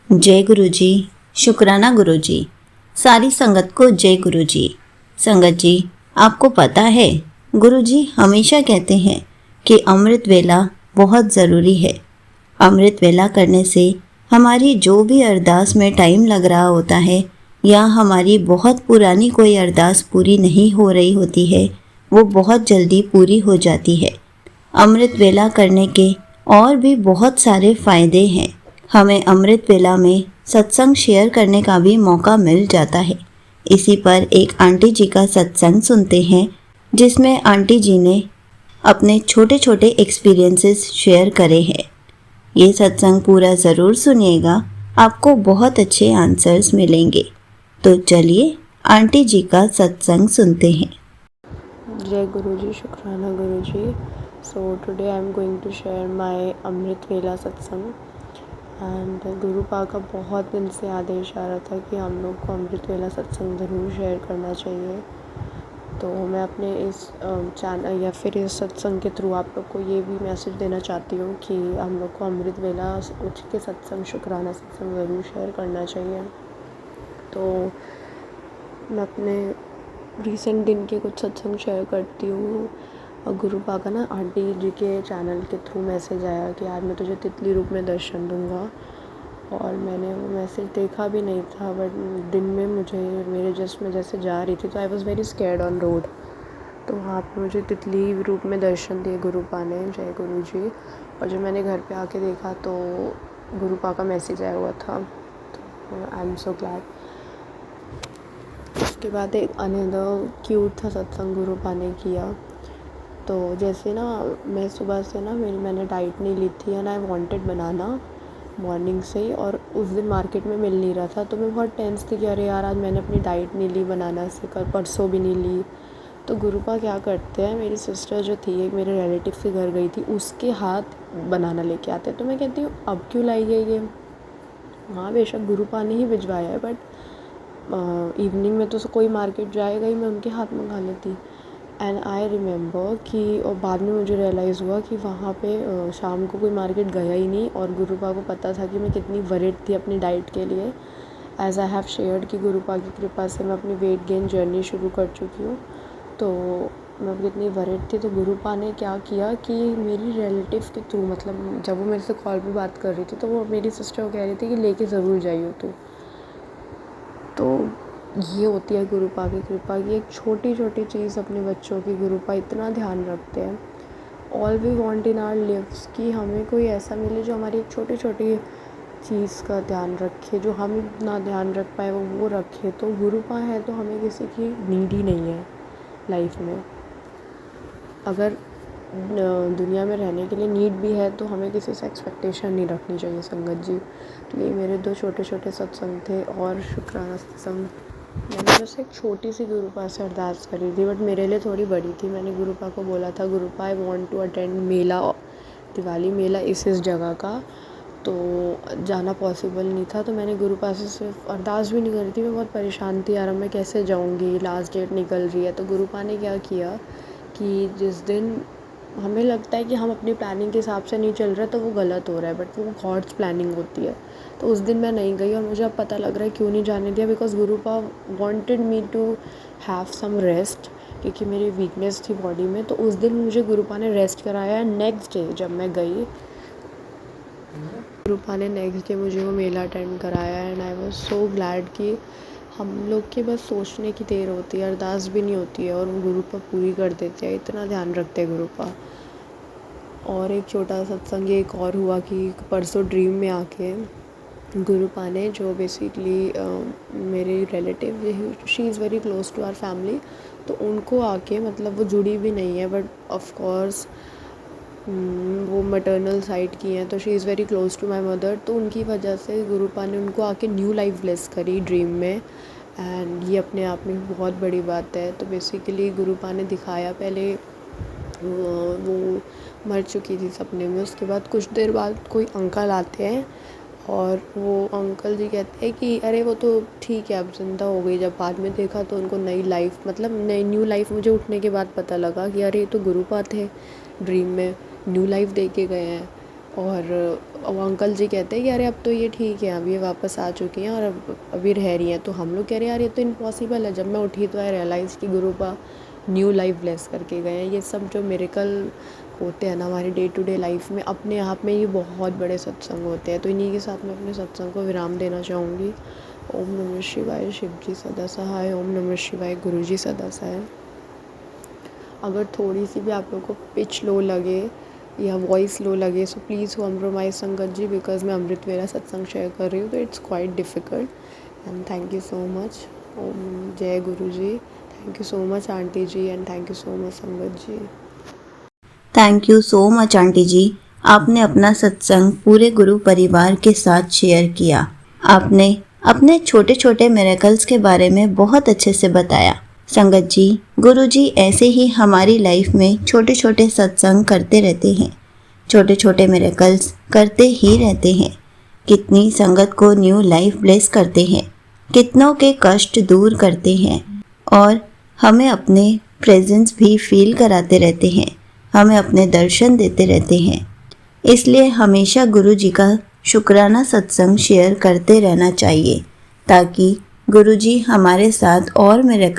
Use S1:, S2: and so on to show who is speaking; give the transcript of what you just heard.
S1: जय गुरु जी। शुक्राना गुरु जी। सारी संगत को जय गुरु जी। संगत जी, आपको पता है गुरु जी हमेशा कहते हैं कि अमृत वेला बहुत ज़रूरी है। अमृत वेला करने से हमारी जो भी अरदास में टाइम लग रहा होता है या हमारी बहुत पुरानी कोई अरदास पूरी नहीं हो रही होती है, वो बहुत जल्दी पूरी हो जाती है। अमृत वेला करने के और भी बहुत सारे फ़ायदे हैं। हमें अमृत वेला में सत्संग शेयर करने का भी मौका मिल जाता है। इसी पर एक आंटी जी का सत्संग सुनते हैं, जिसमें आंटी जी ने अपने छोटे छोटे एक्सपीरियंसेस शेयर करे हैं। ये सत्संग पूरा ज़रूर सुनिएगा, आपको बहुत अच्छे आंसर्स मिलेंगे। तो चलिए आंटी जी का सत्संग सुनते हैं।
S2: जय गुरु जी, शुक्राना Guru ji. So today I am going to share my Amrit Vela satsang and गुरु पाक का बहुत दिन से आदेश आ रहा था कि हम लोग को अमृत वेला सत्संग ज़रूर शेयर करना चाहिए। तो मैं अपने इस चैनल या फिर इस सत्संग के थ्रू आप लोग को ये भी मैसेज देना चाहती हूँ कि हम लोग को अमृत वेला उठ के सत्संग, शुक्राना सत्संग ज़रूर शेयर करना चाहिए। तो मैं अपने रिसेंट दिन के कुछ सत्संग शेयर करती हूँ। और गुरु पाक का ना आंटी जी के चैनल के थ्रू मैसेज आया कि आज मैं तुझे तितली रूप में दर्शन दूँगा, और मैंने वो मैसेज देखा भी नहीं था, बट दिन में मुझे मेरे जस्ट मैं जैसे जा रही थी तो I was very scared on road, तो वहाँ पे मुझे तितली रूप में दर्शन दिए गुरु पा ने। जय गुरु जी। और जब मैंने घर पे आके देखा तो गुरु पा का मैसेज आया हुआ था, तो आई एम सो ग्लैड। उसके बाद एक अनदर क्यूट था सत्संग गुरु पा ने किया। तो जैसे ना मैं सुबह से ना मैंने डाइट नहीं ली थी and I wanted banana morning से ही, और उस दिन मार्केट में मिल नहीं रहा था, तो मैं बहुत टेंस थी कि अरे यार आज मैंने अपनी डाइट नहीं ली बनाना से, कल परसों भी नहीं ली। तो गुरुपा क्या करते हैं, मेरी सिस्टर जो थी एक मेरे रिलेटिव के घर गई थी, उसके हाथ बनाना लेके आते हैं। तो मैं कहती हूँ अब क्यों लाई है ये। हाँ बेशक गुरुपा ने ही भिजवाया है, बट इवनिंग में तो कोई मार्केट जाएगा ही, मैं उनके हाथ मंगा लेती। एंड आई रिमेंबर कि और बाद में मुझे रियलाइज़ हुआ कि वहाँ पे शाम को कोई मार्केट गया ही नहीं, और गुरुपा को पता था कि मैं कितनी वरीड थी अपनी डाइट के लिए। एज आई हैव शेयर्ड कि गुरुपा की कृपा से मैं अपनी वेट गेन जर्नी शुरू कर चुकी हूँ, तो मैं कितनी वरीड थी। तो गुरुपा ने क्या किया कि मेरी रिलेटिव के थ्रू, मतलब जब वो मेरे से कॉल पे बात कर रही थी तो वो मेरी सिस्टर को कह रही थी कि लेके ज़रूर जाइयो तू। तो ये होती है गुरुपा की कृपा की एक छोटी छोटी चीज़ अपने बच्चों की। गुरुपा इतना ध्यान रखते हैं। All we want in our lives कि हमें कोई ऐसा मिले जो हमारी एक छोटी छोटी चीज़ का ध्यान रखे, जो हम ना ध्यान रख पाए वो रखे। तो गुरुपा है तो हमें किसी की नीड ही नहीं है लाइफ में। अगर दुनिया में रहने के लिए नीड भी है तो हमें किसी से एक्सपेक्टेशन नहीं रखनी चाहिए संगत जी। तो ये मेरे दो छोटे छोटे सत्संग थे। और शुक्राना सत्संग मैंने बस एक छोटी सी गुरुपा से अरदास करी थी, बट मेरे लिए थोड़ी बड़ी थी। मैंने गुरुपा को बोला था गुरुपा आई वांट टू अटेंड मेला, दिवाली मेला इस जगह का, तो जाना पॉसिबल नहीं था। तो मैंने गुरुपा से सिर्फ अरदास भी नहीं करी थी, मैं बहुत परेशान थी यार मैं कैसे जाऊँगी, लास्ट डेट निकल रही है। तो गुरुपा ने क्या किया कि जिस दिन हमें लगता है कि हम अपनी प्लानिंग के हिसाब से नहीं चल रहे तो वो गलत हो रहा है, बट वो गॉड्स प्लानिंग होती है। तो उस दिन मैं नहीं गई, और मुझे अब पता लग रहा है क्यों नहीं जाने दिया, because Gurupa wanted me to have some rest, क्योंकि मेरी वीकनेस थी बॉडी में। तो उस दिन मुझे गुरुपा ने रेस्ट कराया। नेक्स्ट डे जब मैं गई, गुरुपा ने नेक्स्ट डे मुझे वो मेला अटेंड कराया। And I was so glad कि हम लोग के बस सोचने की देर होती है, अरदास भी नहीं होती है और वो गुरुपा पूरी कर देते हैं। इतना ध्यान रखते हैं गुरुपा। और एक छोटा सत्संग एक और हुआ कि परसों ड्रीम में आके गुरुपा ने, जो बेसिकली मेरी relative, she is very close to our family, तो उनको आके, मतलब वो जुड़ी भी नहीं है बट ऑफ कोर्स वो मैटरनल साइड की हैं, तो she is very close to my mother. तो उनकी वजह से गुरुपा ने उनको आके न्यू लाइफ ब्लेस करी ड्रीम में। एंड ये अपने आप में बहुत बड़ी बात है। तो बेसिकली गुरुपा ने दिखाया, पहले वो मर चुकी थी सपने में, उसके बाद कुछ देर बाद कोई अंकल आते हैं और वो अंकल जी कहते हैं कि अरे वो तो ठीक है अब ज़िंदा हो गई। जब बाद में देखा तो उनको नई लाइफ, मतलब नई न्यू लाइफ, मुझे उठने के बाद पता लगा कि अरे ये तो गुरुपा थे ड्रीम में, न्यू लाइफ दे के गए हैं। और वो अंकल जी कहते हैं कि अरे अब तो ये ठीक है, अब ये वापस आ चुकी हैं और अब अभी रह रही हैं। तो हम लोग कह रहे हैं यार ये तो इम्पॉसिबल है। जब मैं उठी तो आई रियलाइज़ कि गुरु पा न्यू लाइफ ब्लेस करके गए हैं। ये सब जो मिरेकल होते हैं ना हमारी डे टू डे लाइफ में, अपने आप में ये बहुत बड़े सत्संग होते हैं। तो इन्हीं के साथ मैं अपने सत्संग को विराम देना चाहूँगी। ओम नमः शिवाय, शिव जी सदा सहाय। ओम नमः शिवाय, गुरु जी सदा सहाय। अगर थोड़ी सी भी आप लोगों को पिच लो लगे या वॉइस लो लगे सो प्लीज़ कॉम्प्रोमाइज़ संगत जी, बिकॉज मैं अमृत वेला सत्संग शेयर कर रही हूँ तो it's quite difficult. And thank you so much. Om जय Guru ji. Thank you so much aunty ji and thank you so much sangat ji.
S1: Thank you so much aunty ji. आपने अपना सत्संग पूरे गुरु परिवार के साथ शेयर किया। आपने अपने छोटे छोटे मिरेकल्स के बारे में बहुत अच्छे से बताया। संगत जी, गुरु जी ऐसे ही हमारी लाइफ में छोटे छोटे सत्संग करते रहते हैं, छोटे छोटे मिरेकल्स करते ही रहते हैं। कितनी संगत को न्यू लाइफ ब्लेस करते हैं, कितनों के कष्ट दूर करते हैं और हमें अपने प्रेजेंस भी फील कराते रहते हैं, हमें अपने दर्शन देते रहते हैं। इसलिए हमेशा गुरु जी का शुक्राना सत्संग शेयर करते रहना चाहिए ताकि गुरु जी हमारे साथ और मिरेकल